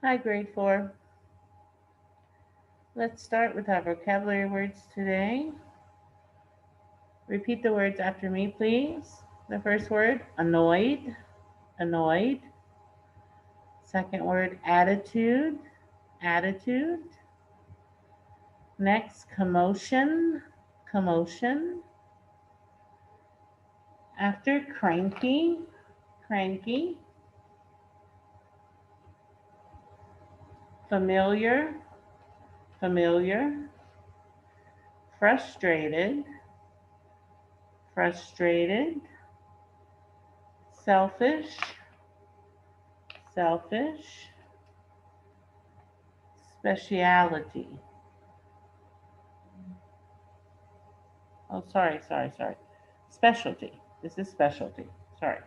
Hi, grade 4. Let's start with our vocabulary words today. Repeat the words after me, please. The first word, annoyed, annoyed. Second word, attitude, attitude. Next, commotion, commotion. After, cranky, cranky. Familiar, familiar. Frustrated, frustrated. Selfish, selfish. Speciality. Oh, sorry. Specialty. This is specialty. Sorry.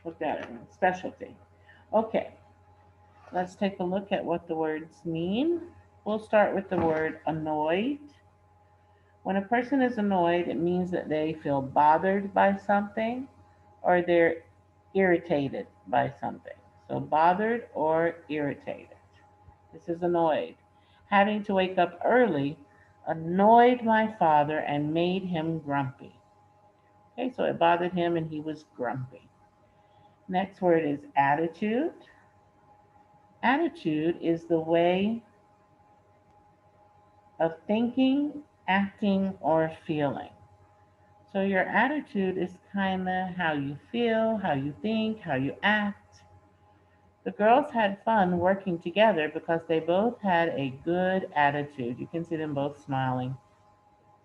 Looked at it. Specialty. Okay. Let's take a look at what the words mean. We'll start with the word annoyed. When a person is annoyed, it means that they feel bothered by something or they're irritated by something. So bothered or irritated. This is annoyed. Having to wake up early annoyed my father and made him grumpy. Okay, so it bothered him and he was grumpy. Next word is attitude. Attitude is the way of thinking, acting, or feeling. So your attitude is kind of how you feel, how you think, how you act. The girls had fun working together because they both had a good attitude. You can see them both smiling.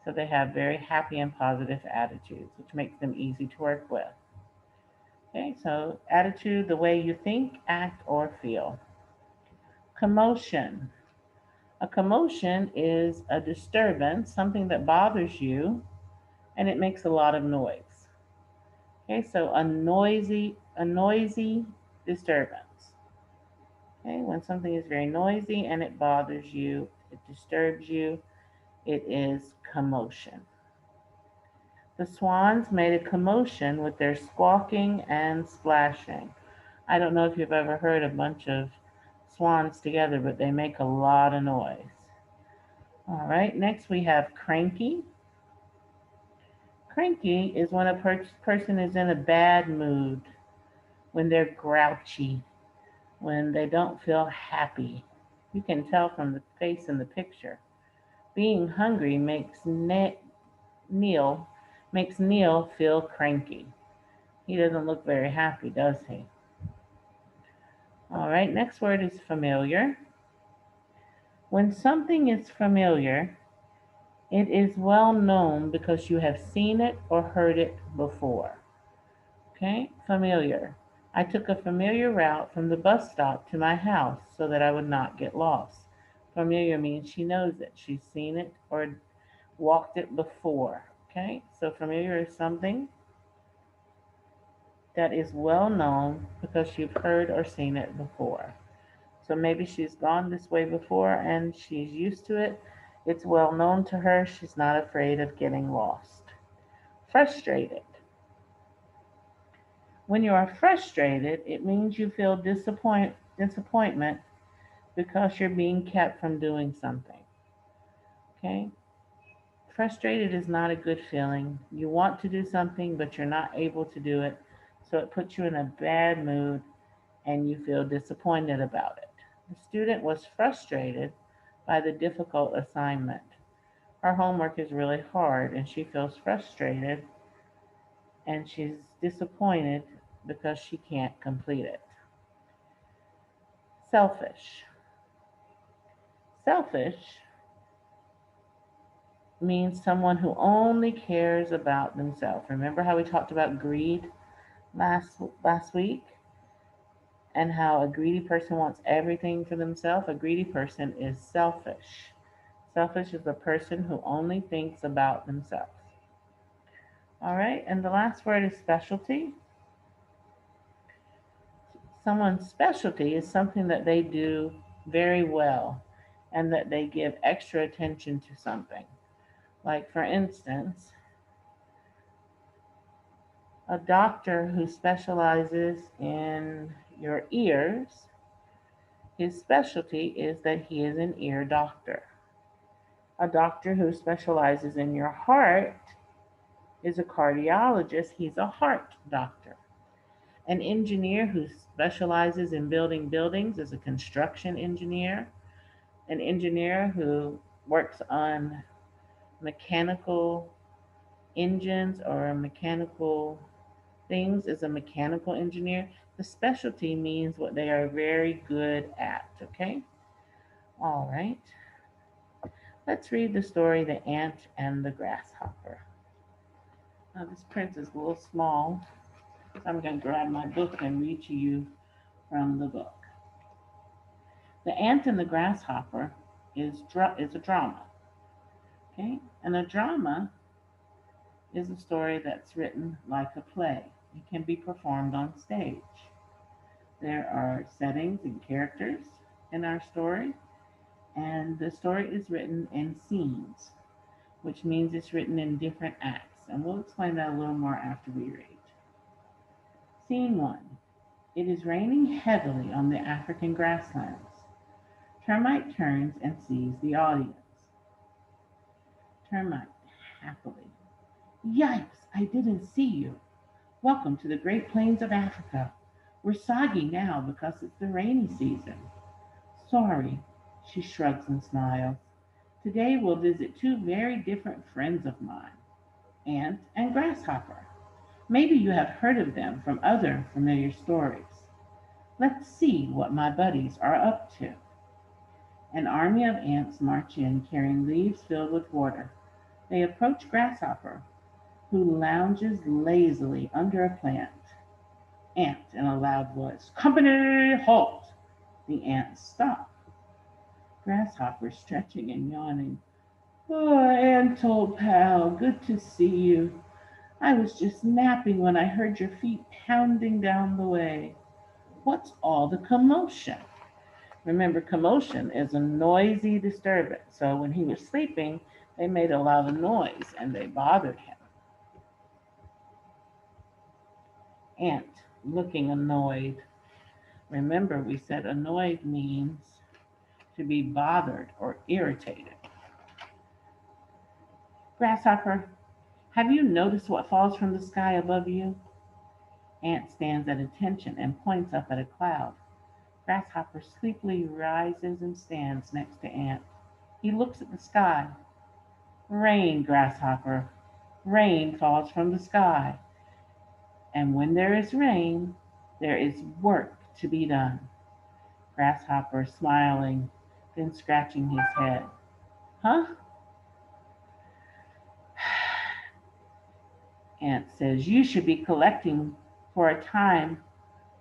So they have very happy and positive attitudes, which makes them easy to work with. Okay, so attitude, the way you think, act, or feel. Commotion. A commotion is a disturbance, something that bothers you, and it makes a lot of noise. Okay, so a noisy disturbance. Okay, when something is very noisy and it bothers you, it disturbs you, it is commotion. The swans made a commotion with their squawking and splashing. I don't know if you've ever heard a bunch of swans together, but they make a lot of noise. All right, next we have cranky. Cranky is when a person is in a bad mood, when they're grouchy, when they don't feel happy. You can tell from the face in the picture. Being hungry Neil makes Neil feel cranky. He doesn't look very happy, does he? All right, next word is familiar. When something is familiar, it is well known because you have seen it or heard it before. Okay, familiar. I took a familiar route from the bus stop to my house so that I would not get lost. Familiar means she knows it, she's seen it or walked it before. Okay, so familiar is something that is well known because you've heard or seen it before. So maybe she's gone this way before and she's used to it. It's well known to her. She's not afraid of getting lost. Frustrated. When you are frustrated, it means you feel disappointment because you're being kept from doing something. Okay? Frustrated is not a good feeling. You want to do something, but you're not able to do it. So it puts you in a bad mood and you feel disappointed about it. The student was frustrated by the difficult assignment. Her homework is really hard and she feels frustrated and she's disappointed because she can't complete it. Selfish. Selfish means someone who only cares about themselves. Remember how we talked about greed last week and how a greedy person wants everything for themselves? A greedy person is selfish. Selfish is a person who only thinks about themselves. All right, and the last word is specialty. Someone's specialty is something that they do very well and that they give extra attention to something. Like, for instance, a doctor who specializes in your ears His specialty is that he is an ear doctor. A doctor who specializes in your heart is a cardiologist. He's a heart doctor. An engineer who specializes in building buildings is a construction engineer. An engineer who works on mechanical engines or mechanical things is a mechanical engineer. The specialty means what they are very good at, okay? All right. Let's read the story, The Ant and the Grasshopper. Now, this print is a little small, so I'm going to grab my book and read to you from the book. The Ant and the Grasshopper is a drama, okay? And a drama is a story that's written like a play. It can be performed on stage. There are settings and characters in our story, and the story is written in scenes, which means it's written in different acts. And we'll explain that a little more after we read. Scene 1. It is raining heavily on the African grasslands. Termite turns and sees the audience. Termite, happily. Yikes, I didn't see you. Welcome to the Great Plains of Africa. We're soggy now because it's the rainy season. Sorry, she shrugs and smiles. Today we'll visit two very different friends of mine, Ant and Grasshopper. Maybe you have heard of them from other familiar stories. Let's see what my buddies are up to. An army of ants march in carrying leaves filled with water. They approach Grasshopper, who lounges lazily under a plant. Ant in a loud voice, Company, halt! The ants stop. Grasshopper stretching and yawning. Oh, Ant, old pal, good to see you. I was just napping when I heard your feet pounding down the way. What's all the commotion? Remember, commotion is a noisy disturbance. So when he was sleeping, they made a lot of noise and they bothered him. Ant, looking annoyed. Remember, we said annoyed means to be bothered or irritated. Grasshopper, have you noticed what falls from the sky above you? Ant stands at attention and points up at a cloud. Grasshopper sleepily rises and stands next to Ant. He looks at the sky. Rain, Grasshopper. Rain falls from the sky. And when there is rain, there is work to be done. Grasshopper smiling, then scratching his head. Huh? Ant says, you should be collecting for a time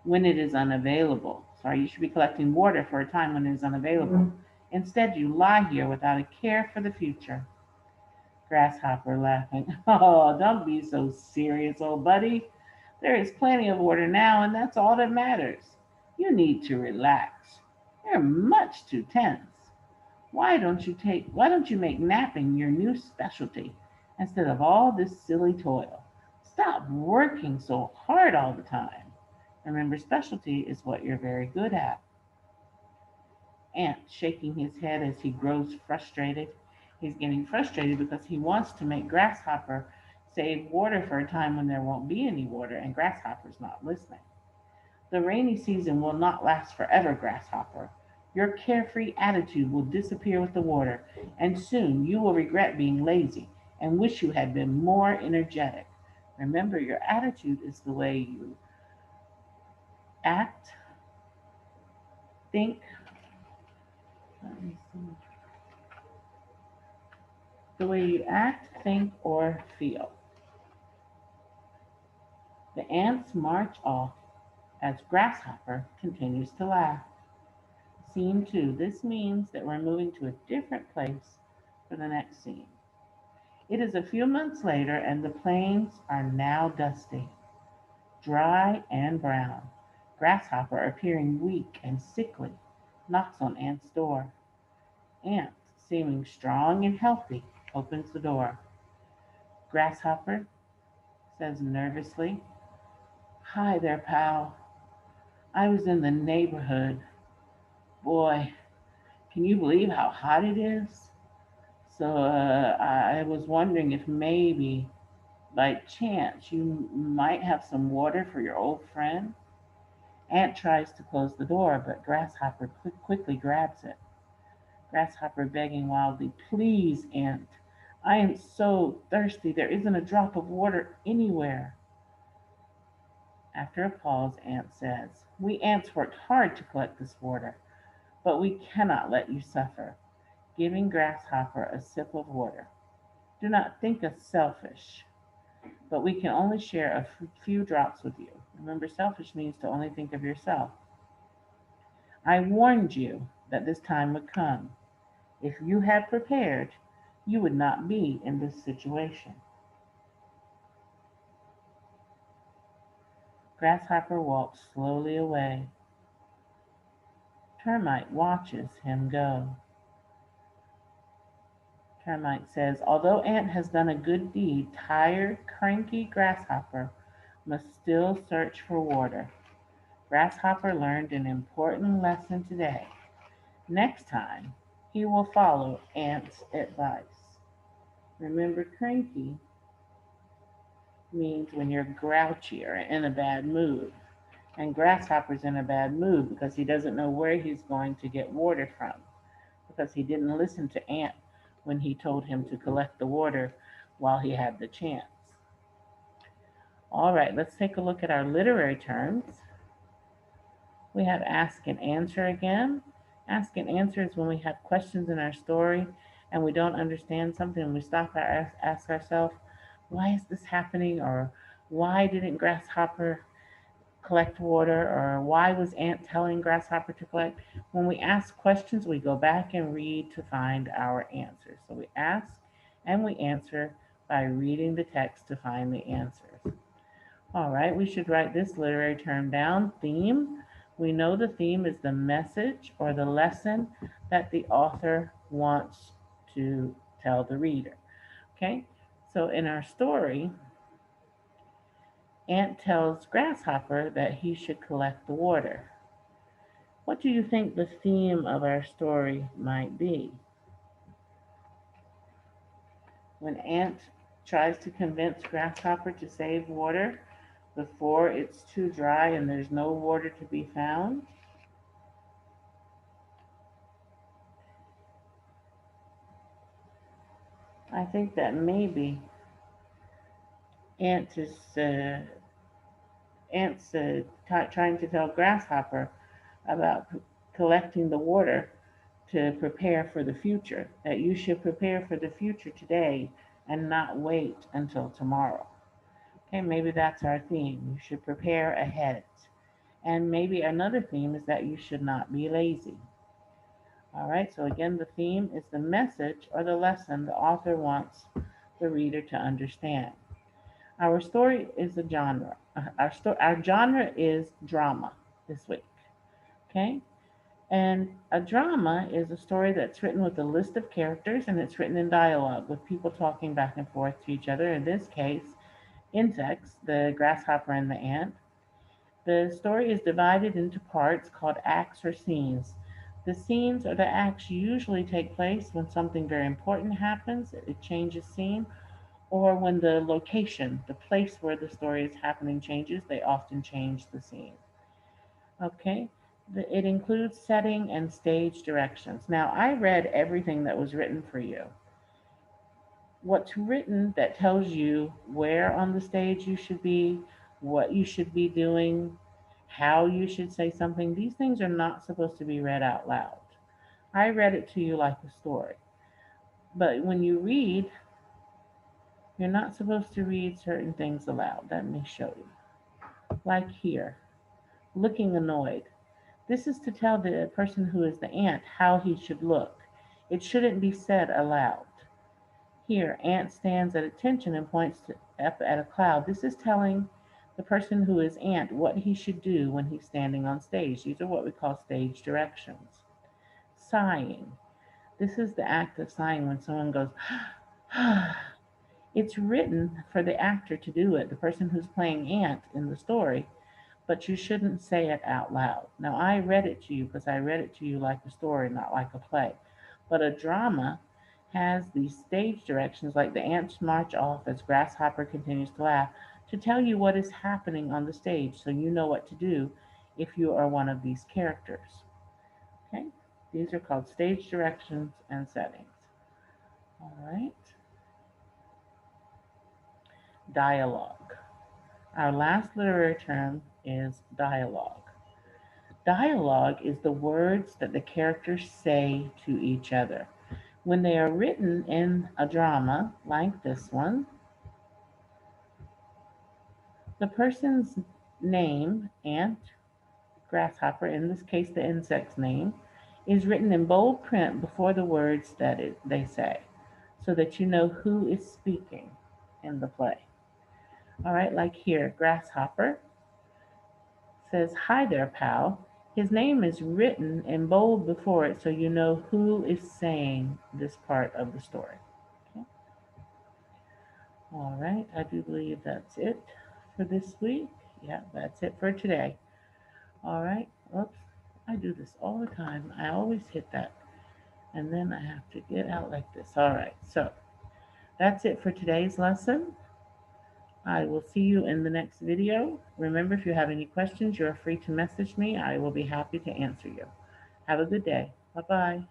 when it is unavailable. Sorry, you should be collecting water for a time when it is unavailable. Instead, you lie here without a care for the future. Grasshopper laughing. Oh, don't be so serious, old buddy. There is plenty of water now, and that's all that matters. You need to relax. You're much too tense. Why don't you make napping your new specialty instead of all this silly toil? Stop working so hard all the time. Remember, specialty is what you're very good at. Ant shaking his head as he grows frustrated. He's getting frustrated because he wants to make Grasshopper save water for a time when there won't be any water, and Grasshopper's not listening. The rainy season will not last forever, Grasshopper. Your carefree attitude will disappear with the water, and soon you will regret being lazy and wish you had been more energetic. Remember, your attitude is the way you act, think, or feel. The ants march off as Grasshopper continues to laugh. Scene 2. This means that we're moving to a different place for the next scene. It is a few months later, and the plains are now dusty, dry, and brown. Grasshopper, appearing weak and sickly, knocks on Ant's door. Ant, seeming strong and healthy, opens the door. Grasshopper says nervously, Hi there, pal. I was in the neighborhood Boy, can you believe how hot it is? So I was wondering if maybe, by chance, you might have some water for your old friend. Ant tries to close the door, but Grasshopper quickly grabs it. Grasshopper begging wildly, "Please, Ant, I am so thirsty. There isn't a drop of water anywhere." After a pause, Ant says, "We ants worked hard to collect this water, but we cannot let you suffer," giving Grasshopper a sip of water. "Do not think us selfish, but we can only share a few drops with you." Remember, selfish means to only think of yourself. "I warned you that this time would come. If you had prepared, you would not be in this situation." Grasshopper walks slowly away. Termite watches him go. Termite says, "Although Ant has done a good deed, tired, cranky Grasshopper must still search for water. Grasshopper learned an important lesson today. Next time, he will follow Ant's advice." Remember, cranky means when you're grouchy or in a bad mood. And Grasshopper's in a bad mood because he doesn't know where he's going to get water from, because he didn't listen to Ant when he told him to collect the water while he had the chance. All right, let's take a look at our literary terms. We have ask and answer again. Ask and answer is when we have questions in our story and we don't understand something and we stop and ask ourselves, why is this happening? Or why didn't Grasshopper collect water? Or why was Ant telling Grasshopper to collect? When we ask questions, we go back and read to find our answers. So we ask and we answer by reading the text to find the answers. All right, we should write this literary term down. Theme. We know the theme is the message or the lesson that the author wants to tell the reader. Okay, so in our story, Ant tells Grasshopper that he should collect the water. What do you think the theme of our story might be? When Ant tries to convince Grasshopper to save water before it's too dry and there's no water to be found, I think that maybe Ant is Ant's trying to tell Grasshopper about collecting the water to prepare for the future. That you should prepare for the future today and not wait until tomorrow. Okay, maybe that's our theme. You should prepare ahead. And maybe another theme is that you should not be lazy. All right, so again, the theme is the message or the lesson the author wants the reader to understand. Our story is a genre. Our genre is drama this week. Okay? And a drama is a story that's written with a list of characters and it's written in dialogue with people talking back and forth to each other. In this case, insects, the grasshopper and the ant. The story is divided into parts called acts or scenes. The scenes or the acts usually take place when something very important happens, it changes scene, or when the location, the place where the story is happening changes, they often change the scene. Okay? It includes setting and stage directions. Now, I read everything that was written for you. What's written that tells you where on the stage you should be, what you should be doing, how you should say something, these things are not supposed to be read out loud. I read it to you like a story. But when you read, you're not supposed to read certain things aloud. Let me show you. Like here, looking annoyed. This is to tell the person who is the ant how he should look. It shouldn't be said aloud. Here, Ant stands at attention and points up at a cloud. This is telling the person who is Ant what he should do when he's standing on stage. These are what we call stage directions. Sighing. This is the act of sighing when someone goes, it's written for the actor to do it, the person who's playing Ant in the story. but you shouldn't say it out loud. Now, I read it to you because I read it to you like a story, not like a play. But a drama has these stage directions, like the ants march off as Grasshopper continues to laugh, to tell you what is happening on the stage so you know what to do if you are one of these characters. Okay? These are called stage directions and settings. All right. Dialogue. Our last literary term is dialogue. Dialogue is the words that the characters say to each other. When they are written in a drama like this one, the person's name, ant, grasshopper, in this case the insect's name, is written in bold print before the words that they say, so that you know who is speaking in the play. All right, like here, grasshopper says, "Hi there, pal." His name is written in bold before it so you know who is saying this part of the story. Okay. All right, I do believe that's it for this week. Yeah, that's it for today. All right, oops, I do this all the time. I always hit that, and then I have to get out like this. All right, so that's it for today's lesson. I will see you in the next video. Remember, if you have any questions, you are free to message me. I will be happy to answer you. Have a good day. Bye-bye.